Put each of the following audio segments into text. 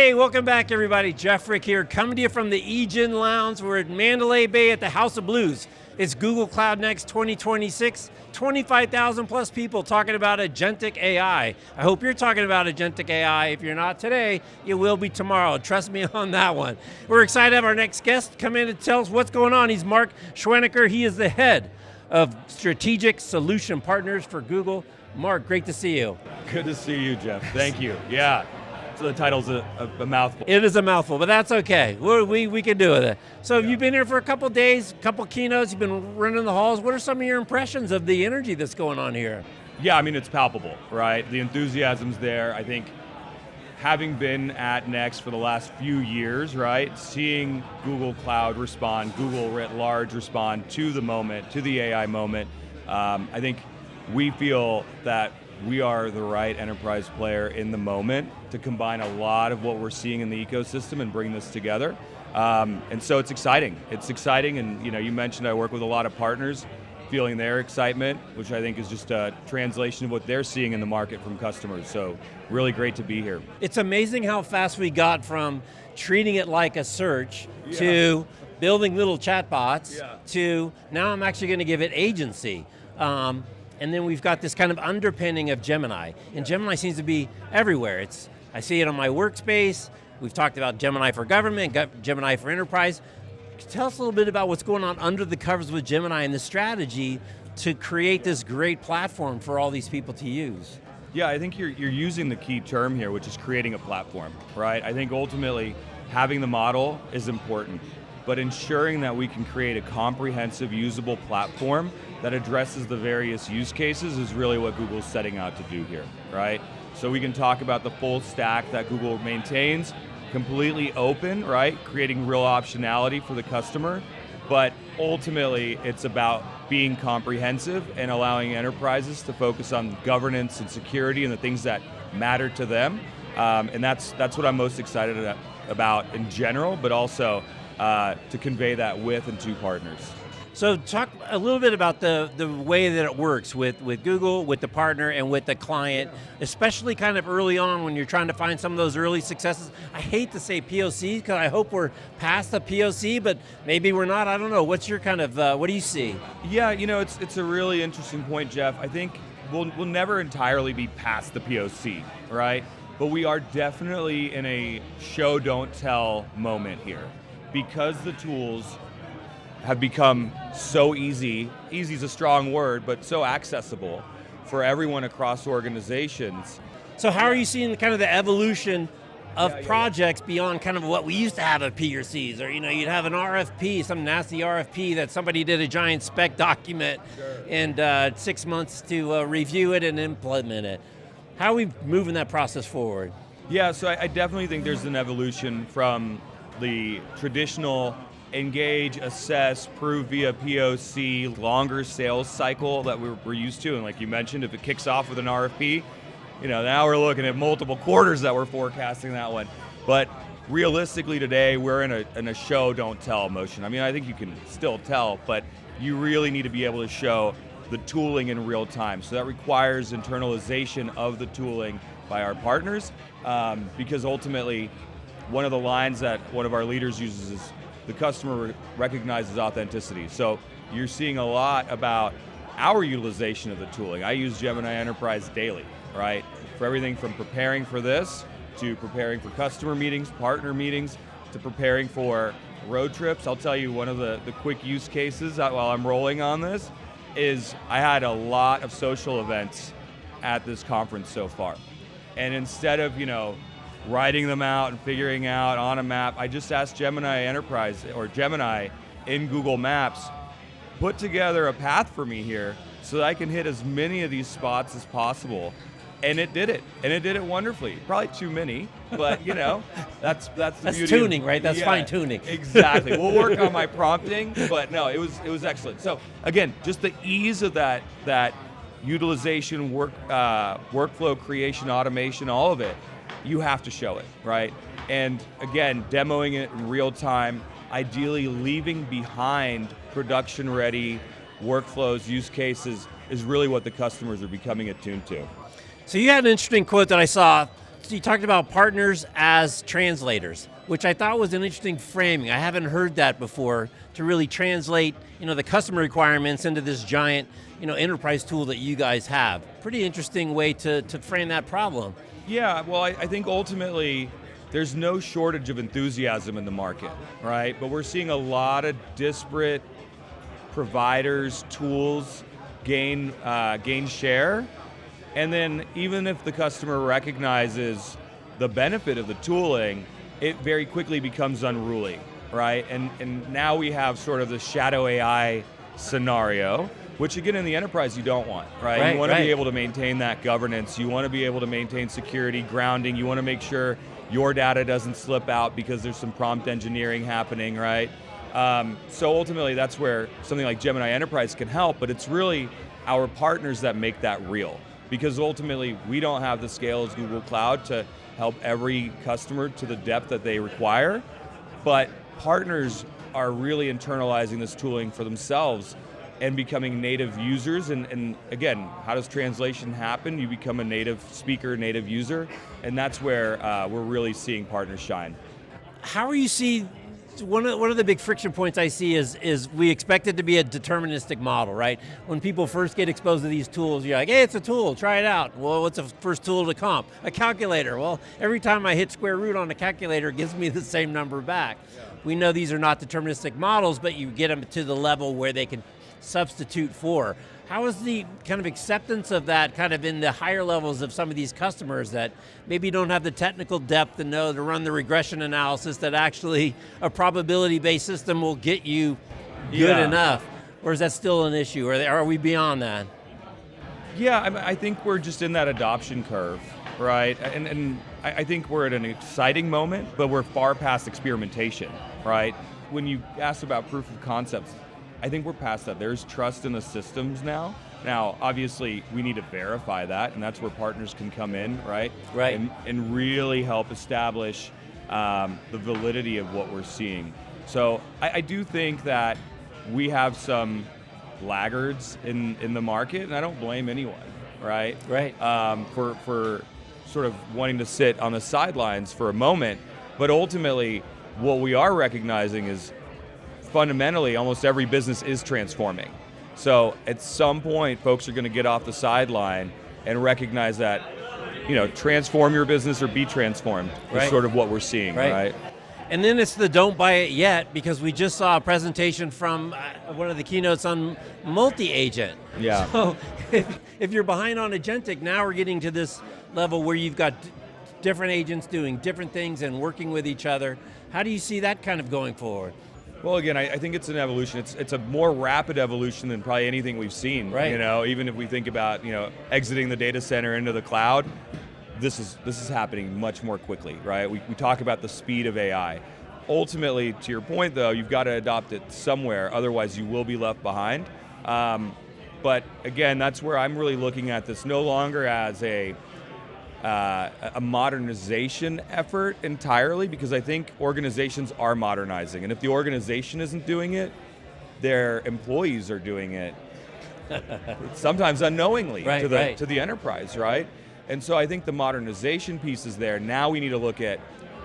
Hey, welcome back everybody. Jeff Frick here, coming to you from the Egen Lounge. We're at Mandalay Bay at the House of Blues. It's Google Cloud Next 2026, 25,000 plus people talking about agentic AI. I hope you're talking about agentic AI. If you're not today, you will be tomorrow. Trust me on that one. We're excited to have our next guest come in and tell us what's going on. He's Mark Schwenneker. He is the head of Strategic Solution Partners for Google. Mark, great to see you. Good to see you, Jeff. Thank you. Yeah. So the title's a mouthful. It is a mouthful, but that's okay. We can do with it. So you've been here for a couple days, couple keynotes, you've been running the halls. What are some of your impressions of the energy that's going on here? Yeah, I mean, it's palpable, right? The enthusiasm's there. I think having been at Next for the last few years, right, seeing Google Cloud respond, Google writ large respond to the moment, to the AI moment, I think we feel that we are the right enterprise player in the moment to combine a lot of what we're seeing in the ecosystem and bring this together. And so it's exciting. It's exciting, and you mentioned I work with a lot of partners, feeling their excitement, which I think is just a translation of what they're seeing in the market from customers. So really great to be here. It's amazing how fast we got from treating it like a search to building little chatbots to now I'm actually going to give it agency. And then we've got this kind of underpinning of Gemini. And Gemini seems to be everywhere. I see it on my workspace. We've talked about Gemini for government, Gemini for enterprise. Tell us a little bit about what's going on under the covers with Gemini and the strategy to create this great platform for all these people to use. Yeah, I think you're using the key term here, which is creating a platform, right? I think ultimately having the model is important, but ensuring that we can create a comprehensive, usable platform that addresses the various use cases is really what Google's setting out to do here, right? So we can talk about the full stack that Google maintains, completely open, right? Creating real optionality for the customer, but ultimately it's about being comprehensive and allowing enterprises to focus on governance and security and the things that matter to them. And that's what I'm most excited about in general, but also to convey that with and to partners. So talk a little bit about the way that it works with Google, with the partner, and with the client, especially kind of early on when you're trying to find some of those early successes. I hate to say POC because I hope we're past the POC, but maybe we're not, I don't know. What's your kind of, what do you see? Yeah, it's a really interesting point, Jeff. I think we'll never entirely be past the POC, right? But we are definitely in a show, don't tell moment here. Because the tools have become so easy is a strong word, but so accessible for everyone across organizations. So how are you seeing kind of the evolution of projects beyond kind of what we used to have at PRCs? Or you'd have an RFP, some nasty RFP that somebody did a giant spec document and 6 months to review it and implement it. How are we moving that process forward? Yeah, so I definitely think there's an evolution from the traditional engage, assess, prove via POC, longer sales cycle that we're used to. And like you mentioned, if it kicks off with an RFP, now we're looking at multiple quarters that we're forecasting that one. But realistically today, we're in a show, don't tell motion. I mean, I think you can still tell, but you really need to be able to show the tooling in real time. So that requires internalization of the tooling by our partners, because ultimately, one of the lines that one of our leaders uses is the customer recognizes authenticity. So you're seeing a lot about our utilization of the tooling. I use Gemini Enterprise daily, right? For everything from preparing for this, to preparing for customer meetings, partner meetings, to preparing for road trips. I'll tell you one of the quick use cases while I'm rolling on this is I had a lot of social events at this conference so far. And instead of, writing them out and figuring out on a map, I just asked Gemini Enterprise or Gemini in Google Maps, put together a path for me here so that I can hit as many of these spots as possible. And it did it. And it did it wonderfully. Probably too many, but that's the beauty. That's tuning, right? That's fine tuning. Exactly. We'll work on my prompting, but no, it was excellent. So again, just the ease of that utilization, workflow creation, automation, all of it, you have to show it, right? And again, demoing it in real time, ideally leaving behind production-ready workflows, use cases, is really what the customers are becoming attuned to. So you had an interesting quote that I saw So you talked about partners as translators, which I thought was an interesting framing. I haven't heard that before, to really translate, the customer requirements into this giant, enterprise tool that you guys have. Pretty interesting way to frame that problem. Yeah, well, I think ultimately there's no shortage of enthusiasm in the market, right? But we're seeing a lot of disparate providers, tools gain share. And then even if the customer recognizes the benefit of the tooling, it very quickly becomes unruly, right? And now we have sort of the shadow AI scenario, which again in the enterprise you don't want, right? You want to be able to maintain that governance, you want to be able to maintain security, grounding, you want to make sure your data doesn't slip out because there's some prompt engineering happening, right? So ultimately that's where something like Gemini Enterprise can help, but it's really our partners that make that real. Because ultimately, we don't have the scale as Google Cloud to help every customer to the depth that they require, but partners are really internalizing this tooling for themselves and becoming native users. And again, how does translation happen? You become a native speaker, native user, and that's where we're really seeing partners shine. How are you see? One of the big friction points I see is we expect it to be a deterministic model, right? When people first get exposed to these tools, you're like, hey, it's a tool, try it out. Well, what's the first tool to comp? A calculator. Well, every time I hit square root on a calculator, it gives me the same number back. Yeah. We know these are not deterministic models, but you get them to the level where they can substitute for. How is the kind of acceptance of that kind of in the higher levels of some of these customers that maybe don't have the technical depth to know to run the regression analysis that actually a probability-based system will get you good enough? Or is that still an issue? Or are we beyond that? Yeah, I think we're just in that adoption curve, right? And I think we're at an exciting moment, but we're far past experimentation, right? When you asked about proof of concepts, I think we're past that. There's trust in the systems now. Now, obviously, we need to verify that, and that's where partners can come in, right? Right. And really help establish the validity of what we're seeing. So I do think that we have some laggards in the market, and I don't blame anyone, right? Right. For sort of wanting to sit on the sidelines for a moment, but ultimately, what we are recognizing is fundamentally, almost every business is transforming. So at some point, folks are going to get off the sideline and recognize that, transform your business or be transformed is sort of what we're seeing, right? And then it's the don't buy it yet, because we just saw a presentation from one of the keynotes on multi-agent. Yeah. So if you're behind on agentic, now we're getting to this level where you've got different agents doing different things and working with each other. How do you see that kind of going forward? Well, again, I think it's an evolution. It's a more rapid evolution than probably anything we've seen. Right. Even if we think about exiting the data center into the cloud, this is happening much more quickly, right? We talk about the speed of AI. Ultimately, to your point, though, you've got to adopt it somewhere. Otherwise, you will be left behind. But again, that's where I'm really looking at this no longer as a modernization effort entirely, because I think organizations are modernizing, and if the organization isn't doing it, their employees are doing it, sometimes unknowingly to the enterprise, right? And so I think the modernization piece is there. Now we need to look at,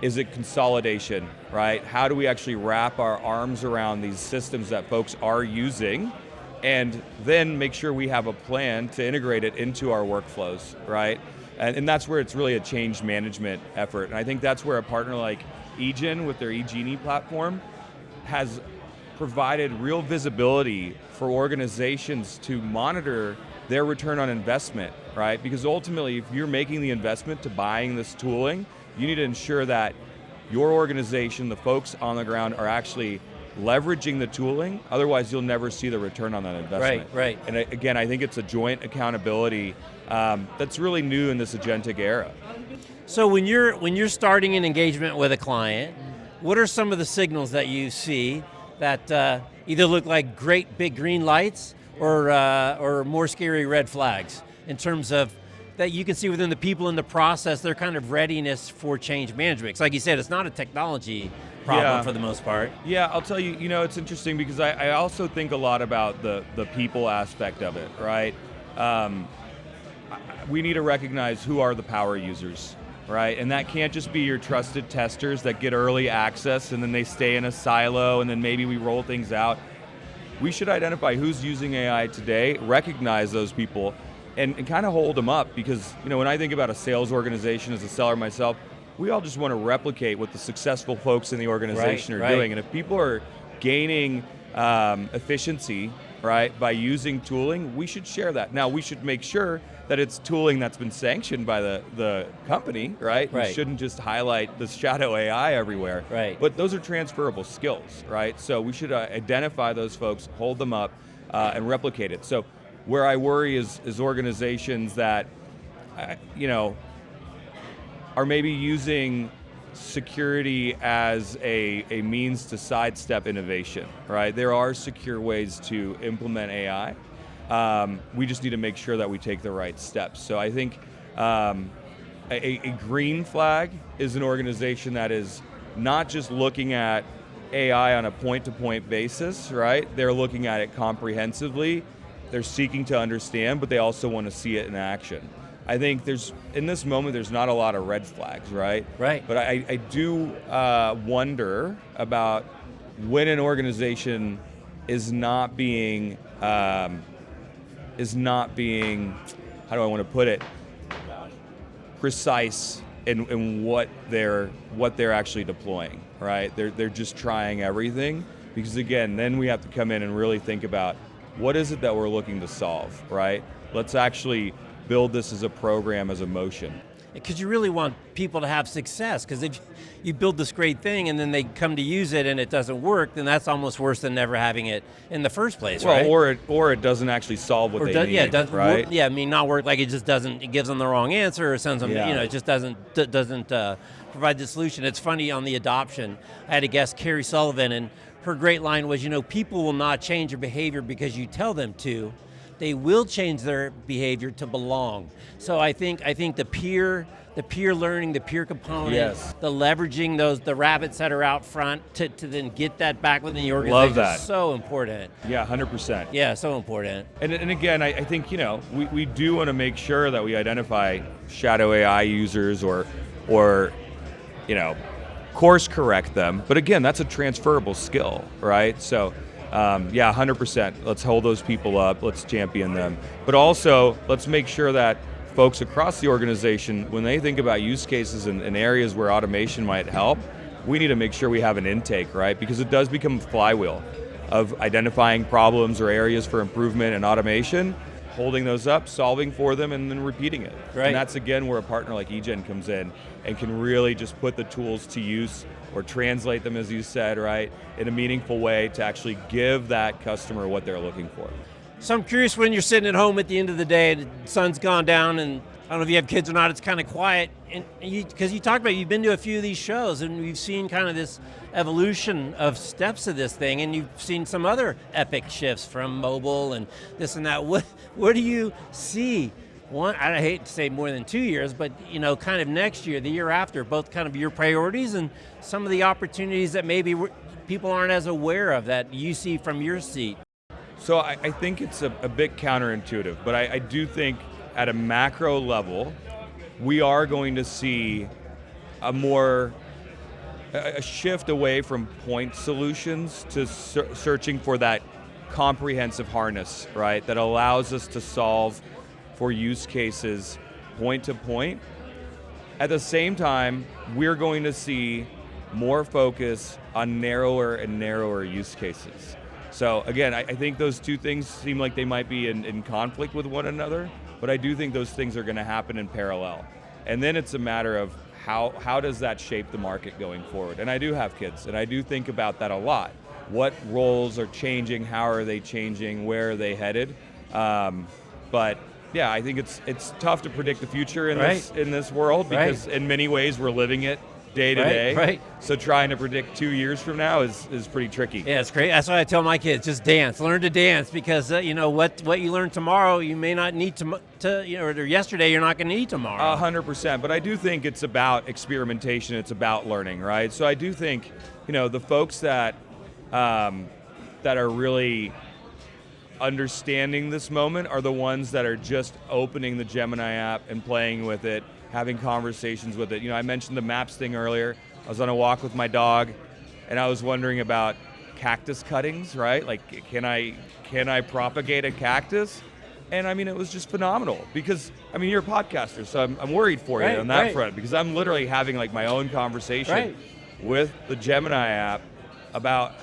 is it consolidation, right? How do we actually wrap our arms around these systems that folks are using, and then make sure we have a plan to integrate it into our workflows, right? And that's where it's really a change management effort. And I think that's where a partner like eGen with their eGenie platform has provided real visibility for organizations to monitor their return on investment, right? Because ultimately, if you're making the investment to buying this tooling, you need to ensure that your organization, the folks on the ground, are actually leveraging the tooling. Otherwise, you'll never see the return on that investment. Right. And again, I think it's a joint accountability that's really new in this agentic era. So when you're starting an engagement with a client, what are some of the signals that you see that either look like great big green lights or more scary red flags in terms of that you can see within the people in the process, their kind of readiness for change management? Because like you said, it's not a technology problem for the most part. Yeah, I'll tell you, it's interesting because I also think a lot about the people aspect of it, right? We need to recognize who are the power users, right? And that can't just be your trusted testers that get early access and then they stay in a silo and then maybe we roll things out. We should identify who's using AI today, recognize those people, and kind of hold them up, because when I think about a sales organization as a seller myself, we all just want to replicate what the successful folks in the organization are doing. And if people are gaining efficiency, right, by using tooling, we should share that. Now, we should make sure that it's tooling that's been sanctioned by the company, right? We shouldn't just highlight the shadow AI everywhere. Right. But those are transferable skills, right? So we should identify those folks, hold them up, and replicate it. So where I worry is organizations that, are maybe using security as a means to sidestep innovation, right? There are secure ways to implement AI. We just need to make sure that we take the right steps. So I think a green flag is an organization that is not just looking at AI on a point-to-point basis, right? They're looking at it comprehensively. They're seeking to understand, but they also want to see it in action. I think in this moment, there's not a lot of red flags, right? Right. But I do wonder about when an organization is not being, how do I want to put it, precise in what they're actually deploying, right? They're just trying everything, because again, then we have to come in and really think about what is it that we're looking to solve, right? Let's actually build this as a program, as a motion. Because you really want people to have success, because if you build this great thing and then they come to use it and it doesn't work, then that's almost worse than never having it in the first place, right? Or it doesn't actually solve what they need, yeah, it doesn't right? Work, yeah, I mean, not work, like it just doesn't, it gives them the wrong answer or sends them, it just doesn't provide the solution. It's funny on the adoption, I had a guest, Carrie Sullivan, and her great line was, people will not change their behavior because you tell them to. They will change their behavior to belong. So I think the peer learning, the peer component, the leveraging the rabbits that are out front to then get that back within the organization. Love that. Is so important. Yeah, 100%. Yeah, so important. And again, I think we do want to make sure that we identify shadow AI users or course correct them. But again, that's a transferable skill, right? So. 100%. Let's hold those people up. Let's champion them. But also, let's make sure that folks across the organization, when they think about use cases and areas where automation might help, we need to make sure we have an intake, right? Because it does become a flywheel of identifying problems or areas for improvement and automation, holding those up, solving for them, and then repeating it. Right. And that's, again, where a partner like eGen comes in and can really just put the tools to use or translate them, as you said, right, in a meaningful way to actually give that customer what they're looking for. So I'm curious, when you're sitting at home at the end of the day, the sun's gone down, and I don't know if you have kids or not, it's kind of quiet, and because you talked about, you've been to a few of these shows, and we've seen kind of this evolution of steps of this thing, and you've seen some other epic shifts from mobile and this and that. What do you see? One, I hate to say more than 2 years, but kind of next year, the year after, both kind of your priorities and some of the opportunities that maybe people aren't as aware of that you see from your seat. So I think it's a bit counterintuitive, but I do think at a macro level, we are going to see a shift away from point solutions to searching for that comprehensive harness, right, that allows us to solve for use cases point to point. At the same time, we're going to see more focus on narrower and narrower use cases. So again, I think those two things seem like they might be in conflict with one another, but I do think those things are going to happen in parallel. And then it's a matter of how does that shape the market going forward? And I do have kids, and I do think about that a lot. What roles are changing? How are they changing? Where are they headed? But yeah, I think it's tough to predict the future in this world, because in many ways we're living it day to day. Right. So trying to predict 2 years from now is pretty tricky. Yeah, it's great. That's why I tell my kids, just dance, learn to dance, because what you learn tomorrow, you may not need to or yesterday, you're not going to need tomorrow. 100%. But I do think it's about experimentation. It's about learning, right? So I do think, the folks that are really understanding this moment are the ones that are just opening the Gemini app and playing with it, having conversations with it. I mentioned the maps thing earlier. I was on a walk with my dog, and I was wondering about cactus cuttings, right? Like, can I propagate a cactus? And it was just phenomenal because, you're a podcaster, so I'm worried for you on that front, because I'm literally having like my own conversation with the Gemini app about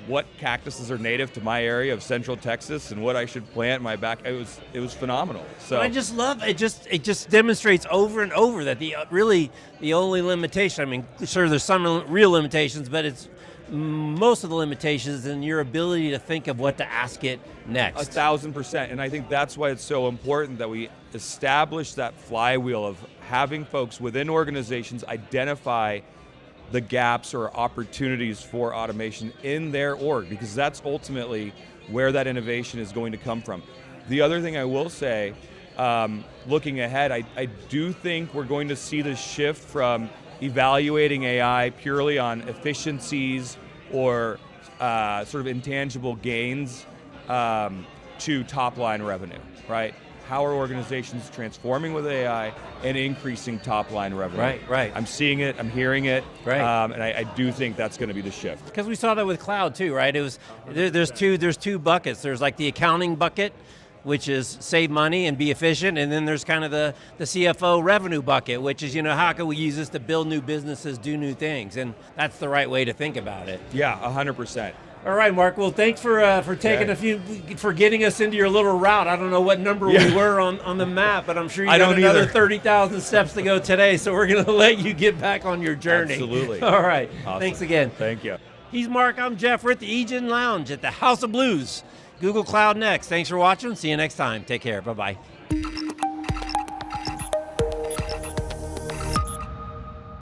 what cactuses are native to my area of Central Texas and what I should plant in my back. It was phenomenal. So I just love it. It just demonstrates over and over that the only limitation. Sure, there's some real limitations, but it's most of the limitations in your ability to think of what to ask it next. 1,000%, and I think that's why it's so important that we establish that flywheel of having folks within organizations identify the gaps or opportunities for automation in their org, because that's ultimately where that innovation is going to come from. The other thing I will say, looking ahead, I do think we're going to see the shift from evaluating AI purely on efficiencies or sort of intangible gains to top-line revenue, right? How are organizations transforming with AI and increasing top-line revenue? Right. I'm seeing it, I'm hearing it, and I do think that's going to be the shift. Because we saw that with cloud too, right? There's two buckets. There's like the accounting bucket, which is save money and be efficient, and then there's kind of the CFO revenue bucket, which is, how can we use this to build new businesses, do new things, and that's the right way to think about it. Yeah, 100%. All right, Mark. Well, thanks for taking for getting us into your little route. I don't know what number we were on the map, but I'm sure you got another 30,000 steps to go today. So we're going to let you get back on your journey. Absolutely. All right. Awesome. Thanks again. Thank you. He's Mark. I'm Jeff. We're at the Egen Lounge at the House of Blues. Google Cloud next. Thanks for watching. See you next time. Take care. Bye-bye.